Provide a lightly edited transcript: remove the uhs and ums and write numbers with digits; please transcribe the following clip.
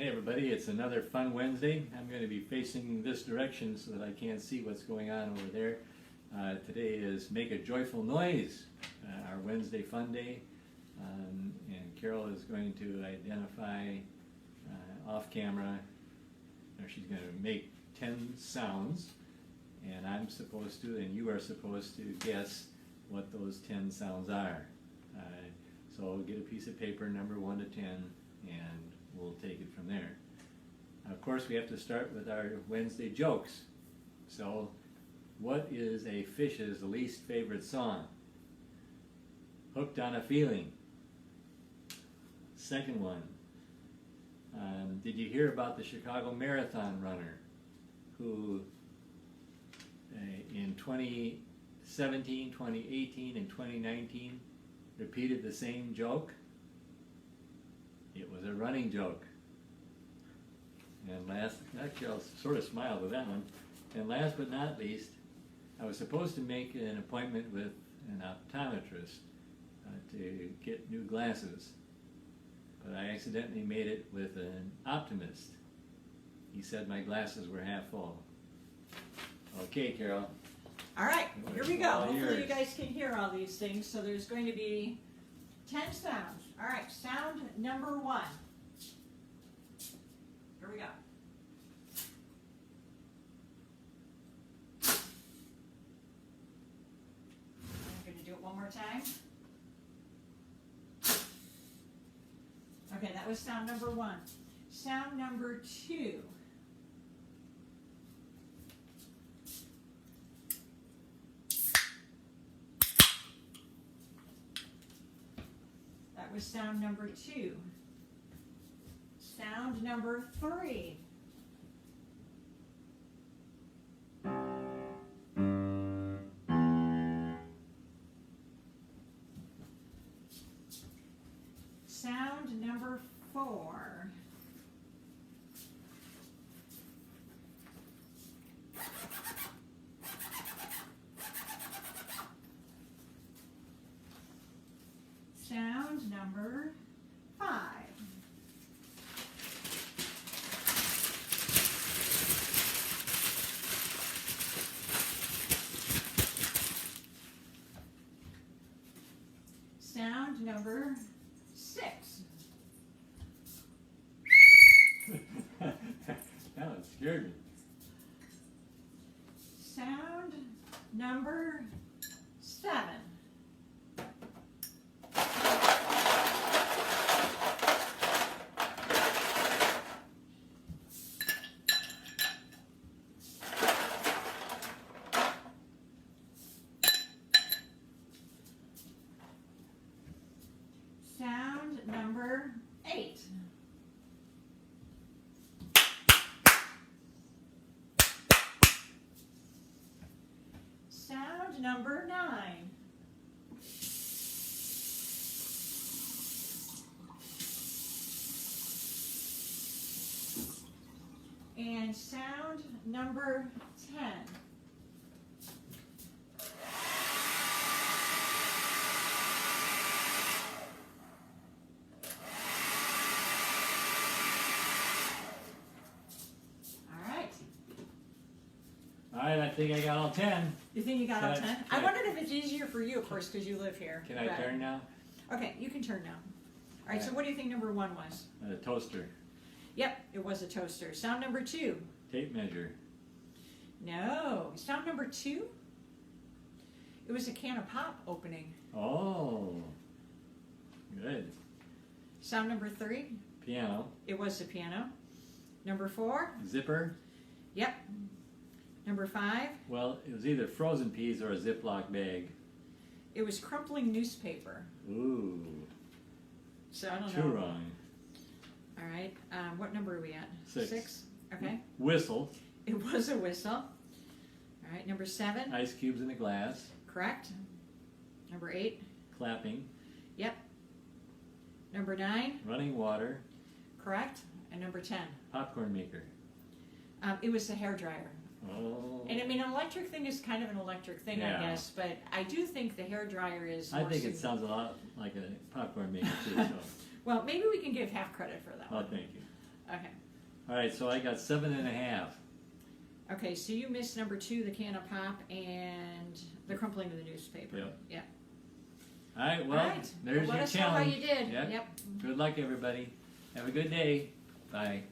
Hey everybody, it's another fun Wednesday. I'm going to be facing this direction so that I can't see what's going on over there. Today is Make a Joyful Noise, our Wednesday fun day. And Carol is going to identify off camera, or she's going to make 10 sounds, and I'm supposed to, and you are supposed to guess what those 10 sounds are. So get a piece of paper, number 1 to 10, and we'll take it from there. Of course, we have to start with our Wednesday jokes. So, what is a fish's least favorite song? Hooked on a Feeling. Second one. Did you hear about the Chicago Marathon runner who in 2017, 2018, and 2019 repeated the same joke? It was a running joke. And actually I'll sort of smiled with that one. And last but not least, I was supposed to make an appointment with an optometrist to get new glasses, but I accidentally made it with an optimist. He said my glasses were half full. Okay, Carol. All right, here we go. All Hopefully yours. you guys can hear all these things. So there's going to be 10 sounds. All right, sound number 1. Here we go. I'm going to do it one more time. Okay, that was sound number 1. Sound number 2. That was sound number 2. Sound number 3. Sound number 4. Sound number 5. Sound number 6. That one scared me. Sound number 7. Sound number 8. Sound number 9. And sound number 10. Alright, I think I got all 10. You think you got all 10? Can I I- wondered if it's easier for you, of course, because you live here. Can I But- turn now? Okay, you can turn now. All right, so what do you think number 1 was? A toaster. Yep, it was a toaster. Sound number 2. Tape measure. No. Sound number 2? It was a can of pop opening. Oh, good. Sound number 3? Piano. It was the piano. Number 4? Zipper. Yep. Number 5? Well, it was either frozen peas or a Ziploc bag. It was crumpling newspaper. Ooh, So I don't two know. wrong. All right. What number are we at? 6. Okay. Whistle. It was a whistle. All right. Number 7? Ice cubes in a glass. Correct. Number 8? Clapping. Yep. Number 9? Running water. Correct. And number 10? Popcorn maker. It was the hairdryer. Oh. And I mean, an electric thing is kind of an electric thing, Yeah. I guess, but I do think the hairdryer is I more think it suited. sounds a lot like a popcorn maker too. So, Well, maybe we can give half credit for that well, one. thank you. Okay. All right, so I got 7.5. Okay, so you missed number 2, the can of pop, and the crumpling of the newspaper. Yep. Yeah. All right, well, All right. there's Let your us know how challenge. you did. Yep. Yep. Good luck, everybody. Have a good day. Bye.